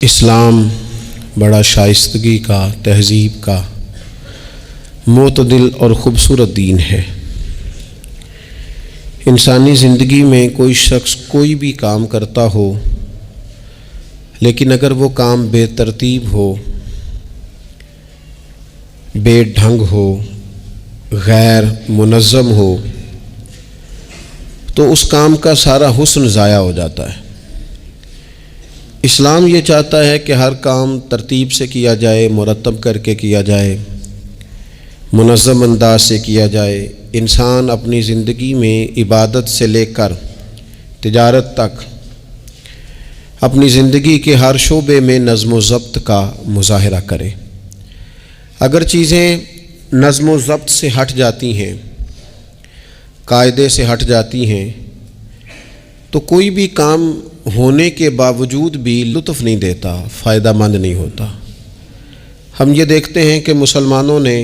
اسلام بڑا شائستگی کا، تہذیب کا، معتدل اور خوبصورت دین ہے۔ انسانی زندگی میں کوئی شخص کوئی بھی کام کرتا ہو، لیکن اگر وہ کام بے ترتیب ہو، بے ڈھنگ ہو، غیر منظم ہو، تو اس کام کا سارا حسن ضائع ہو جاتا ہے۔ اسلام یہ چاہتا ہے کہ ہر کام ترتیب سے کیا جائے، مرتب کر کے کیا جائے، منظم انداز سے کیا جائے۔ انسان اپنی زندگی میں عبادت سے لے کر تجارت تک اپنی زندگی کے ہر شعبے میں نظم و ضبط کا مظاہرہ کرے۔ اگر چیزیں نظم و ضبط سے ہٹ جاتی ہیں، قاعدے سے ہٹ جاتی ہیں، تو کوئی بھی کام ہونے کے باوجود بھی لطف نہیں دیتا، فائدہ مند نہیں ہوتا۔ ہم یہ دیکھتے ہیں کہ مسلمانوں نے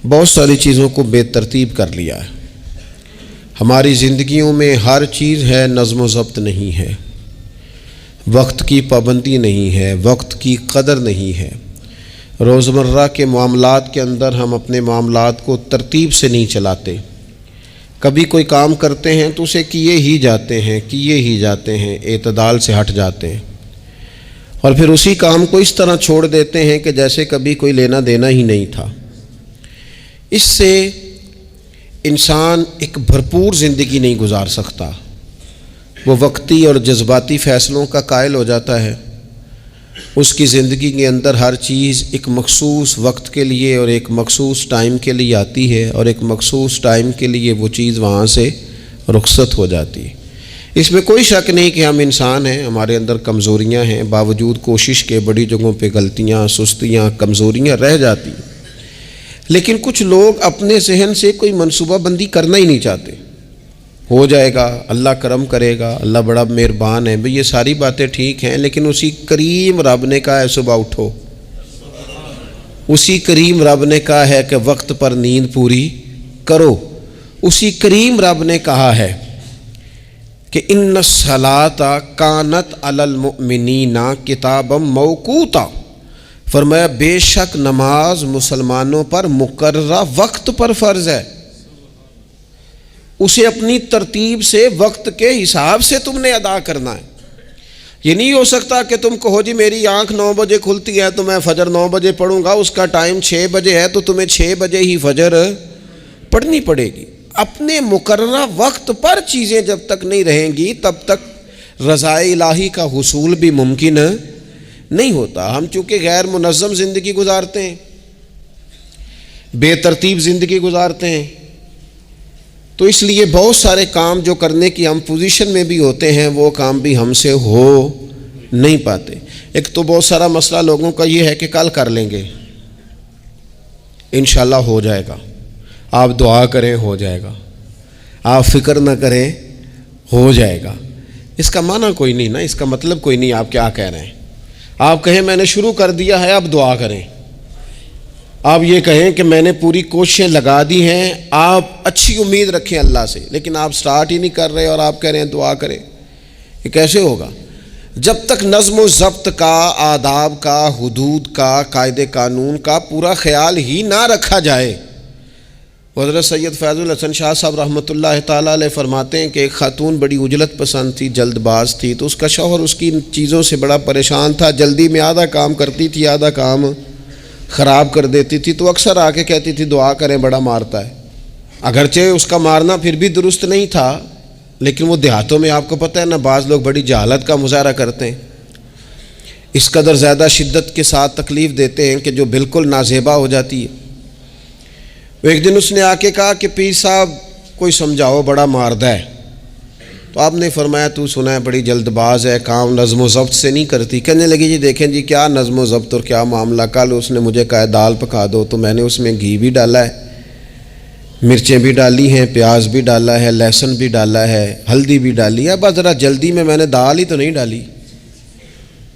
بہت ساری چیزوں کو بے ترتیب کر لیا ہے۔ ہماری زندگیوں میں ہر چیز ہے، نظم و ضبط نہیں ہے، وقت کی پابندی نہیں ہے، وقت کی قدر نہیں ہے۔ روزمرہ کے معاملات کے اندر ہم اپنے معاملات کو ترتیب سے نہیں چلاتے۔ کبھی کوئی کام کرتے ہیں تو اسے کیے ہی جاتے ہیں، اعتدال سے ہٹ جاتے ہیں، اور پھر اسی کام کو اس طرح چھوڑ دیتے ہیں کہ جیسے کبھی کوئی لینا دینا ہی نہیں تھا۔ اس سے انسان ایک بھرپور زندگی نہیں گزار سکتا، وہ وقتی اور جذباتی فیصلوں کا قائل ہو جاتا ہے۔ اس کی زندگی کے اندر ہر چیز ایک مخصوص وقت کے لیے اور ایک مخصوص ٹائم کے لیے آتی ہے، اور ایک مخصوص ٹائم کے لیے وہ چیز وہاں سے رخصت ہو جاتی ہے۔ اس میں کوئی شک نہیں کہ ہم انسان ہیں، ہمارے اندر کمزوریاں ہیں، باوجود کوشش کے بڑی جگہوں پہ غلطیاں، سستیاں، کمزوریاں رہ جاتی ہیں۔ لیکن کچھ لوگ اپنے ذہن سے کوئی منصوبہ بندی کرنا ہی نہیں چاہتے۔ ہو جائے گا، اللہ کرم کرے گا، اللہ بڑا مہربان ہے۔ بھئی یہ ساری باتیں ٹھیک ہیں، لیکن اسی کریم رب نے کہا ہے صبح اٹھو، اسی کریم رب نے کہا ہے کہ وقت پر نیند پوری کرو، اسی کریم رب نے کہا ہے کہ ان الصلاۃ کانت علی المؤمنین کتابا موقوتا، فرمایا بے شک نماز مسلمانوں پر مقررہ وقت پر فرض ہے۔ اسے اپنی ترتیب سے، وقت کے حساب سے تم نے ادا کرنا ہے۔ یہ نہیں ہو سکتا کہ تم کہو جی میری آنکھ 9 بجے کھلتی ہے تو میں فجر 9 بجے پڑھوں گا، اس کا ٹائم 6 بجے ہے تو تمہیں 6 بجے ہی فجر پڑھنی پڑے گی۔ اپنے مقررہ وقت پر چیزیں جب تک نہیں رہیں گی تب تک رضائے الہی کا حصول بھی ممکن نہیں ہوتا۔ ہم چونکہ غیر منظم زندگی گزارتے ہیں، بے ترتیب زندگی گزارتے ہیں، تو اس لیے بہت سارے کام جو کرنے کی ہم پوزیشن میں بھی ہوتے ہیں وہ کام بھی ہم سے ہو نہیں پاتے۔ ایک تو بہت سارا مسئلہ لوگوں کا یہ ہے کہ کل کر لیں گے، انشاءاللہ ہو جائے گا، آپ دعا کریں ہو جائے گا، آپ فکر نہ کریں ہو جائے گا۔ اس کا معنی کوئی نہیں نا، اس کا مطلب کوئی نہیں۔ آپ کیا کہہ رہے ہیں؟ آپ کہیں میں نے شروع کر دیا ہے، اب دعا کریں۔ آپ یہ کہیں کہ میں نے پوری کوششیں لگا دی ہیں، آپ اچھی امید رکھیں اللہ سے، لیکن آپ سٹارٹ ہی نہیں کر رہے اور آپ کہہ رہے ہیں دعا کریں۔ یہ کیسے ہوگا؟ جب تک نظم و ضبط کا، آداب کا، حدود کا، قاعدے قانون کا پورا خیال ہی نہ رکھا جائے۔ حضرت سید فیض الحسن شاہ صاحب رحمۃ اللہ تعالیٰ علیہ فرماتے ہیں کہ ایک خاتون بڑی عجلت پسند تھی، جلد باز تھی، تو اس کا شوہر اس کی چیزوں سے بڑا پریشان تھا، جلدی میں آدھا کام کرتی تھی، آدھا کام خراب کر دیتی تھی، تو اکثر آ کے کہتی تھی دعا کریں بڑا مارتا ہے۔ اگرچہ اس کا مارنا پھر بھی درست نہیں تھا، لیکن وہ دیہاتوں میں آپ کو پتہ ہے نا، بعض لوگ بڑی جہالت کا مظاہرہ کرتے ہیں، اس قدر زیادہ شدت کے ساتھ تکلیف دیتے ہیں کہ جو بالکل نازیبا ہو جاتی ہے۔ ایک دن اس نے آ کے کہا کہ پیر صاحب کوئی سمجھاؤ، بڑا ماردہ ہے۔ تو آپ نے فرمایا تو سنا ہے بڑی جلد باز ہے، کام نظم و ضبط سے نہیں کرتی۔ کہنے لگی جی دیکھیں جی کیا نظم و ضبط اور کیا معاملہ، کل اس نے مجھے کہا دال پکا دو تو میں نے اس میں گھی بھی ڈالا ہے، مرچیں بھی ڈالی ہیں، پیاز بھی ڈالا ہے، لہسن بھی ڈالا ہے، ہلدی بھی ڈالی ہے، بس ذرا جلدی میں نے دال ہی تو نہیں ڈالی۔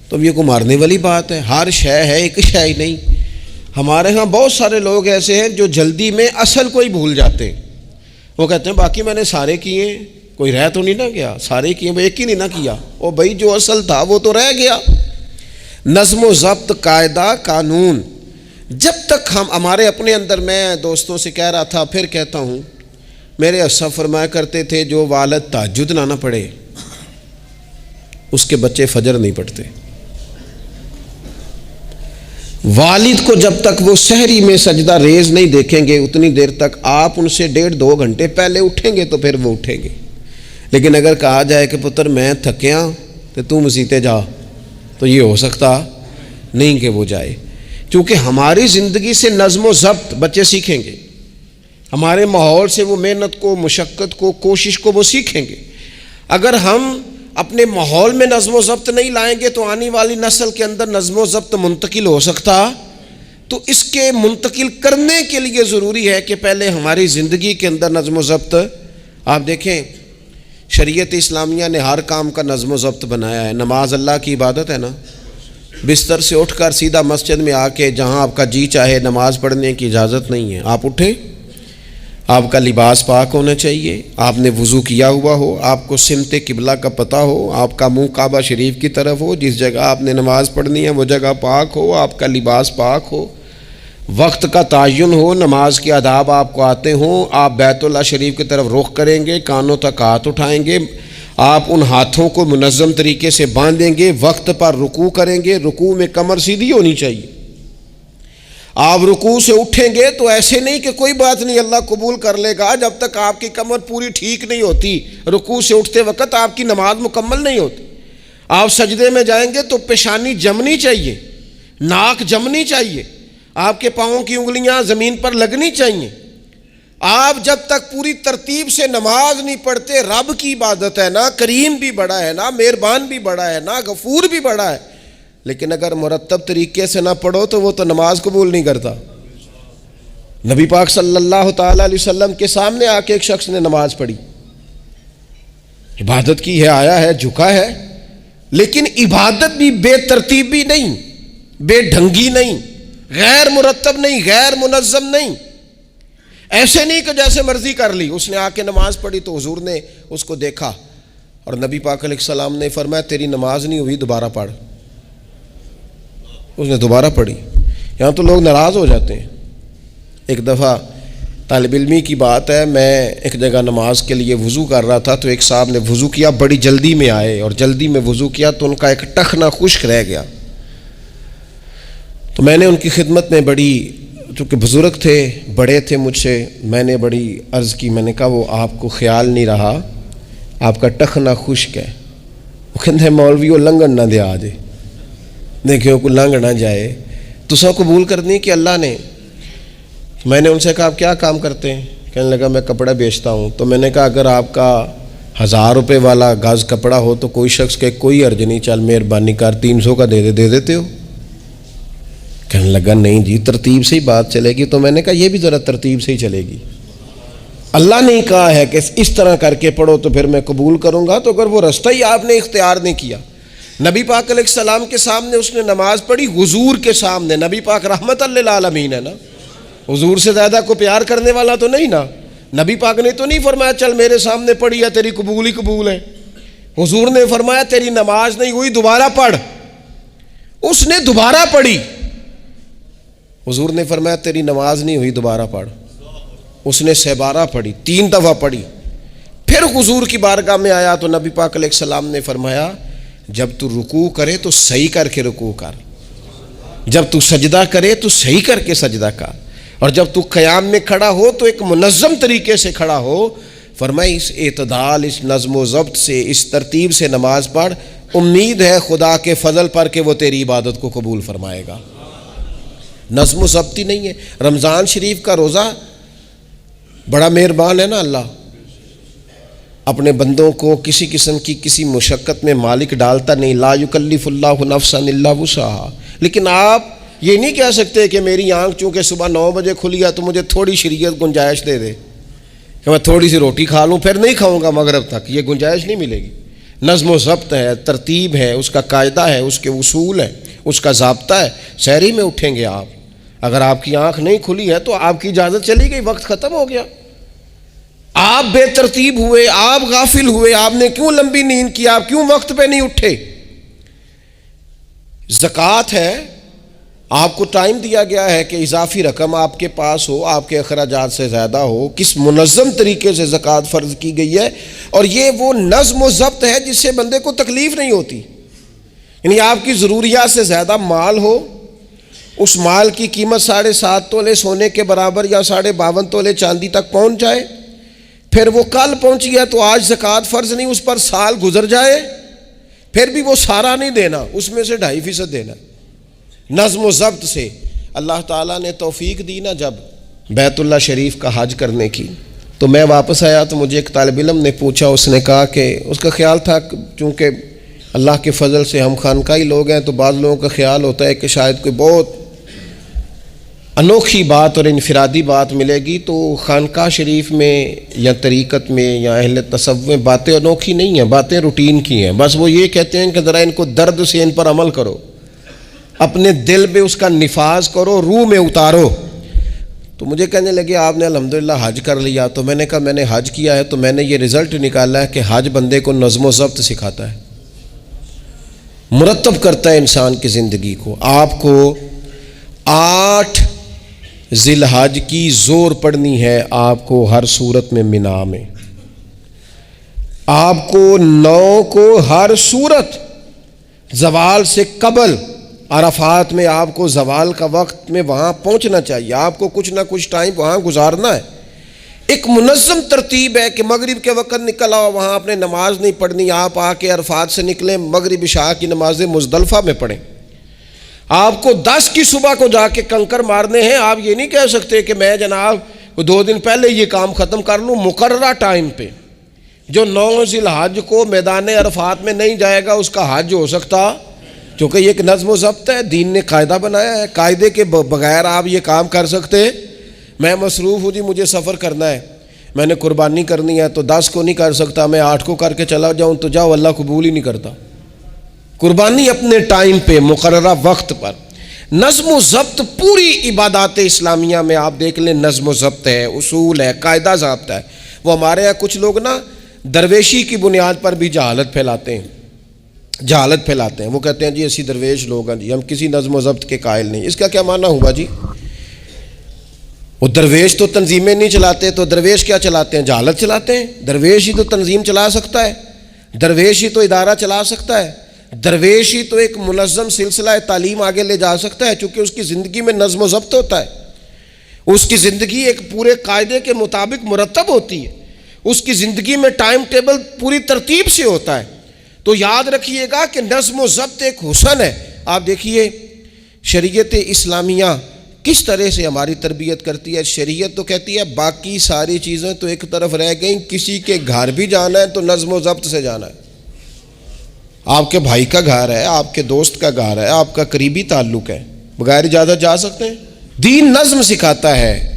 تو یہ کو مارنے والی بات ہے؟ ہر شے ہے، ایک شے ہی نہیں۔ ہمارے ہاں بہت سارے لوگ ایسے ہیں جو جلدی میں اصل کو ہی بھول جاتے ہیں۔ وہ کہتے ہیں باقی میں نے سارے کیے، کوئی رہ تو نہیں نہ گیا، سارے کیے، ایک ہی نہیں نہ کیا، اور بھائی جو اصل تھا وہ تو رہ گیا۔ نظم و ضبط، قاعدہ، قانون، جب تک ہمارے اپنے اندر، میں دوستوں سے کہہ رہا تھا پھر کہتا ہوں، میرے اسلاف فرمایا کرتے تھے جو والد تہجد نہ پڑھے اس کے بچے فجر نہیں پڑھتے۔ والد کو جب تک وہ سحری میں سجدہ ریز نہیں دیکھیں گے اتنی دیر تک آپ ان سے 1.5-2 گھنٹے پہلے اٹھیں گے تو پھر وہ اٹھیں گے۔ لیکن اگر کہا جائے کہ پتر میں تھکیاں تو تم مسیتے جا، تو یہ ہو سکتا نہیں کہ وہ جائے، کیونکہ ہماری زندگی سے نظم و ضبط بچے سیکھیں گے، ہمارے ماحول سے وہ محنت کو، مشقت کو، کوشش کو وہ سیکھیں گے۔ اگر ہم اپنے ماحول میں نظم و ضبط نہیں لائیں گے تو آنے والی نسل کے اندر نظم و ضبط منتقل ہو سکتا، تو اس کے منتقل کرنے کے لیے ضروری ہے کہ پہلے ہماری زندگی کے اندر نظم و ضبط۔ آپ دیکھیں شریعت اسلامیہ نے ہر کام کا نظم و ضبط بنایا ہے۔ نماز اللہ کی عبادت ہے نا، بستر سے اٹھ کر سیدھا مسجد میں آ کے جہاں آپ کا جی چاہے نماز پڑھنے کی اجازت نہیں ہے۔ آپ اٹھیں، آپ کا لباس پاک ہونا چاہیے، آپ نے وضو کیا ہوا ہو، آپ کو سمت قبلہ کا پتہ ہو، آپ کا منہ کعبہ شریف کی طرف ہو، جس جگہ آپ نے نماز پڑھنی ہے وہ جگہ پاک ہو، آپ کا لباس پاک ہو، وقت کا تعین ہو، نماز کے آداب آپ کو آتے ہوں، آپ بیت اللہ شریف کی طرف رخ کریں گے، کانوں تک ہاتھ اٹھائیں گے، آپ ان ہاتھوں کو منظم طریقے سے باندھیں گے، وقت پر رکوع کریں گے، رکوع میں کمر سیدھی ہونی چاہیے۔ آپ رکوع سے اٹھیں گے تو ایسے نہیں کہ کوئی بات نہیں اللہ قبول کر لے گا، جب تک آپ کی کمر پوری ٹھیک نہیں ہوتی رکوع سے اٹھتے وقت آپ کی نماز مکمل نہیں ہوتی۔ آپ سجدے میں جائیں گے تو پیشانی جمنی چاہیے، ناک جمنی چاہیے، آپ کے پاؤں کی انگلیاں زمین پر لگنی چاہیے۔ آپ جب تک پوری ترتیب سے نماز نہیں پڑھتے، رب کی عبادت ہے نا، کریم بھی بڑا ہے نا، مہربان بھی بڑا ہے نا، غفور بھی بڑا ہے، لیکن اگر مرتب طریقے سے نہ پڑھو تو وہ تو نماز قبول نہیں کرتا۔ نبی پاک صلی اللہ تعالی علیہ وسلم کے سامنے آ کے ایک شخص نے نماز پڑھی، عبادت کی ہے، آیا ہے، جھکا ہے، لیکن عبادت بھی بے ترتیب بھی نہیں، بے ڈھنگی نہیں، غیر مرتب نہیں، غیر منظم نہیں، ایسے نہیں کہ جیسے مرضی کر لی۔ اس نے آ کے نماز پڑھی تو حضور نے اس کو دیکھا اور نبی پاک علیہ السلام نے فرمایا تیری نماز نہیں ہوئی، دوبارہ پڑھ۔ اس نے دوبارہ پڑھی۔ یہاں تو لوگ ناراض ہو جاتے ہیں۔ ایک دفعہ طالب علمی کی بات ہے، میں ایک جگہ نماز کے لیے وضو کر رہا تھا تو ایک صاحب نے وضو کیا، بڑی جلدی میں آئے اور جلدی میں وضو کیا تو ان کا ایک ٹخنا خشک رہ گیا۔ تو میں نے ان کی خدمت میں بڑی، چونکہ بزرگ تھے، بڑے تھے مجھ سے، میں نے بڑی عرض کی، میں نے کہا وہ آپ کو خیال نہیں رہا آپ کا ٹخنا خشک ہے؟ وہ کہتے ہیں مولوی وہ لنگن نہ دے آجے، دیکھیں کوئی لنگ نہ جائے، تو سب قبول کرنی کہ اللہ نے۔ میں نے ان سے کہا آپ کیا کام کرتے ہیں؟ کہنے لگا میں کپڑا بیچتا ہوں۔ تو میں نے کہا اگر آپ کا 1000 روپے والا گز کپڑا ہو تو کوئی شخص کہ کوئی عرض نہیں، چل مہربانی کر 300 کا دے دیتے ہو؟ کہنے لگا نہیں جی ترتیب سے ہی بات چلے گی۔ تو میں نے کہا یہ بھی ذرا ترتیب سے ہی چلے گی، اللہ نے کہا ہے کہ اس طرح کر کے پڑھو تو پھر میں قبول کروں گا۔ تو اگر وہ رستہ ہی آپ نے اختیار نہیں کیا، نبی پاک علیہ السلام کے سامنے اس نے نماز پڑھی، حضور کے سامنے، نبی پاک رحمت للعالمین ہے نا، حضور سے زیادہ کو پیار کرنے والا تو نہیں نا۔ نبی پاک نے تو نہیں فرمایا چل میرے سامنے پڑھی ہے تیری قبول ہی قبول ہے، حضور نے فرمایا تیری نماز نہیں ہوئی دوبارہ پڑھ۔ اس نے دوبارہ پڑھی، حضور نے فرمایا تیری نماز نہیں ہوئی دوبارہ پڑھ۔ اس نے 12 پڑھی، 3 دفعہ پڑھی، پھر حضور کی بارگاہ میں آیا تو نبی پاک علیہ السلام نے فرمایا جب تو رکوع کرے تو صحیح کر کے رکوع کر، جب تو سجدہ کرے تو صحیح کر کے سجدہ کر، اور جب تو قیام میں کھڑا ہو تو ایک منظم طریقے سے کھڑا ہو۔ فرمایا اس اعتدال، اس نظم و ضبط سے، اس ترتیب سے نماز پڑھ، امید ہے خدا کے فضل پر کہ وہ تیری عبادت کو قبول فرمائے گا۔ نظم و ضبط ہی نہیں ہے۔ رمضان شریف کا روزہ بڑا مہربان ہے نا اللہ، اپنے بندوں کو کسی قسم کی کسی مشقت میں مالک ڈالتا نہیں، لا یکلف اللہ نفسا الا وسعہا۔ لیکن آپ یہ نہیں کہہ سکتے کہ میری آنکھ چونکہ صبح 9 بجے کھلی ہے تو مجھے تھوڑی شریعت گنجائش دے دے کہ میں تھوڑی سی روٹی کھا لوں پھر نہیں کھاؤں گا مغرب تک، یہ گنجائش نہیں ملے گی۔ نظم و ضبط ہے، ترتیب ہے، اس کا قاعدہ ہے، اس کے اصول ہے، اس کا ضابطہ ہے۔ سحری میں اٹھیں گے آپ، اگر آپ کی آنکھ نہیں کھلی ہے تو آپ کی اجازت چلی گئی، وقت ختم ہو گیا۔ آپ بے ترتیب ہوئے، آپ غافل ہوئے، آپ نے کیوں لمبی نیند کی، آپ کیوں وقت پہ نہیں اٹھے؟ زکوٰۃ ہے، آپ کو ٹائم دیا گیا ہے کہ اضافی رقم آپ کے پاس ہو، آپ کے اخراجات سے زیادہ ہو، کس منظم طریقے سے زکوٰۃ فرض کی گئی ہے، اور یہ وہ نظم و ضبط ہے جس سے بندے کو تکلیف نہیں ہوتی. یعنی آپ کی ضروریات سے زیادہ مال ہو، اس مال کی قیمت 7.5 تولے سونے کے برابر یا 52.5 تولے چاندی تک پہنچ جائے، پھر وہ کل پہنچ گیا تو آج زکوٰۃ فرض نہیں، اس پر سال گزر جائے، پھر بھی وہ سارا نہیں دینا، اس میں سے 2.5% دینا. نظم و ضبط سے اللہ تعالیٰ نے توفیق دی نا جب بیت اللہ شریف کا حج کرنے کی. تو میں واپس آیا تو مجھے ایک طالب علم نے پوچھا، اس نے کہا کہ اس کا خیال تھا چونکہ اللہ کے فضل سے ہم خانقاہی لوگ ہیں تو بعض لوگوں کا خیال ہوتا ہے کہ شاید کوئی بہت انوکھی بات اور انفرادی بات ملے گی، تو خانقاہ شریف میں یا طریقت میں یا اہل تصوف میں باتیں انوکھی نہیں ہیں، باتیں روٹین کی ہیں. بس وہ یہ کہتے ہیں کہ ذرا ان کو درد سے ان پر عمل کرو، اپنے دل میں اس کا نفاذ کرو، روح میں اتارو. تو مجھے کہنے لگے آپ نے الحمدللہ حج کر لیا. تو میں نے کہا میں نے حج کیا ہے تو میں نے یہ رزلٹ نکالا ہے کہ حج بندے کو نظم و ضبط سکھاتا ہے، مرتب کرتا ہے انسان کی زندگی کو. آپ کو 8 ذی الحج کی زور پڑنی ہے، آپ کو ہر صورت میں مینا میں، آپ کو 9 کو ہر صورت زوال سے قبل عرفات میں آپ کو زوال کا وقت میں وہاں پہنچنا چاہیے، آپ کو کچھ نہ کچھ ٹائم وہاں گزارنا ہے. ایک منظم ترتیب ہے کہ مغرب کے وقت نکل آؤ، وہاں آپ نے نماز نہیں پڑھنی، آپ آ کے عرفات سے نکلیں، مغرب عشاء کی نمازیں مزدلفہ میں پڑھیں. آپ کو 10 کی صبح کو جا کے کنکر مارنے ہیں، آپ یہ نہیں کہہ سکتے کہ میں جناب 2 دن پہلے یہ کام ختم کر لوں. مقررہ ٹائم پہ جو 9 ذی الحج کو میدان عرفات میں نہیں جائے گا اس کا حج ہو سکتا، کیونکہ یہ ایک نظم و ضبط ہے، دین نے قاعدہ بنایا ہے، قاعدے کے بغیر آپ یہ کام کر سکتے. میں مصروف ہوں جی، مجھے سفر کرنا ہے، میں نے قربانی کرنی ہے تو 10 کو نہیں کر سکتا، میں 8 کو کر کے چلا جاؤں تو جاؤ، اللہ قبول ہی نہیں کرتا. قربانی اپنے ٹائم پہ مقررہ وقت پر. نظم و ضبط پوری عبادات اسلامیہ میں آپ دیکھ لیں، نظم و ضبط ہے، اصول ہے، قاعدہ ضابطہ ہے. وہ ہمارے یہاں کچھ لوگ نا درویشی کی بنیاد پر بھی جہالت پھیلاتے ہیں، وہ کہتے ہیں جی اسی درویش لوگ ہیں جی، ہم کسی نظم و ضبط کے قائل نہیں. اس کا کیا معنی ہوا جی؟ وہ درویش تو تنظیمیں نہیں چلاتے، تو درویش کیا چلاتے ہیں؟ جہالت چلاتے ہیں. درویش ہی تو تنظیم چلا سکتا ہے، درویش ہی تو ادارہ چلا سکتا ہے، درویش ہی تو ایک منظم سلسلہ تعلیم آگے لے جا سکتا ہے، چونکہ اس کی زندگی میں نظم و ضبط ہوتا ہے، اس کی زندگی ایک پورے قاعدے کے مطابق مرتب ہوتی ہے، اس کی زندگی میں ٹائم ٹیبل پوری ترتیب سے ہوتا ہے. تو یاد رکھیے گا کہ نظم و ضبط ایک حسن ہے. آپ دیکھیے شریعت اسلامیہ کس طرح سے ہماری تربیت کرتی ہے. شریعت تو کہتی ہے باقی ساری چیزیں تو ایک طرف رہ گئیں، کسی کے گھر بھی جانا ہے تو نظم و ضبط سے جانا ہے. آپ کے بھائی کا گھر ہے، آپ کے دوست کا گھر ہے، آپ کا قریبی تعلق ہے، بغیر اجازت جا سکتے ہیں؟ دین نظم سکھاتا ہے،